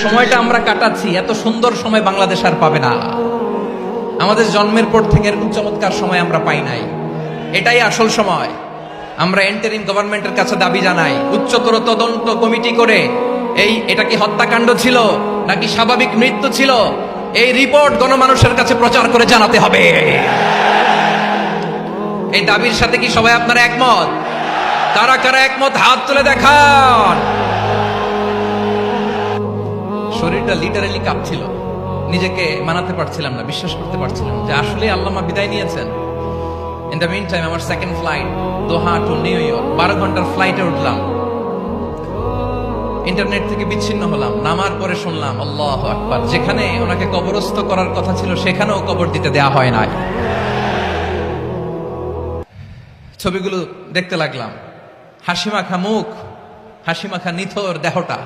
সময়টা আমরা কাটাচ্ছি, এত সুন্দর সময় বাংলাদেশ আর পাবে না। আমাদের জন্মের পর থেকে এরকম চমৎকার সময় আমরা পাই নাই। এটাই আসল সময়। আমরা এন্টারিম গভর্নমেন্টের কাছে দাবি জানাই, উচ্চতর তদন্ত কমিটি করে এটা কি হত্যাকাণ্ড ছিল নাকি স্বাভাবিক মৃত্যু ছিল, এই রিপোর্ট গণমানুষের কাছে প্রচার করে জানাতে হবে। এই দাবির সাথে কি সবাই আপনারা একমত? কারা কারা একমত হাত তুলে দেখান। শরীরটা লিটারালি কাঁপছিল, নিজেকে মানাতে পারছিলাম না, বিশ্বাস করতে পারছিলাম যে আসলে আল্লামা বিদায় নিয়েছেন। ইন দ্য মিন টাইম আমার সেকেন্ড ফ্লাইট দোহা টু নিউ ইয়র্ক, 12 ঘন্টার ফ্লাইটে উঠলাম, ইন্টারনেট থেকে বিচ্ছিন্ন হলাম। নামার পরে শুনলাম আল্লাহু আকবার, যেখানে ওনাকে কবরস্থ করার কথা ছিল সেখানেও কবর দিতে দেয়া হয় নাই। ছবিগুলো দেখতে লাগলাম, হাসিমাখা মুখ, হাসিমাখা নিথর দেহটা।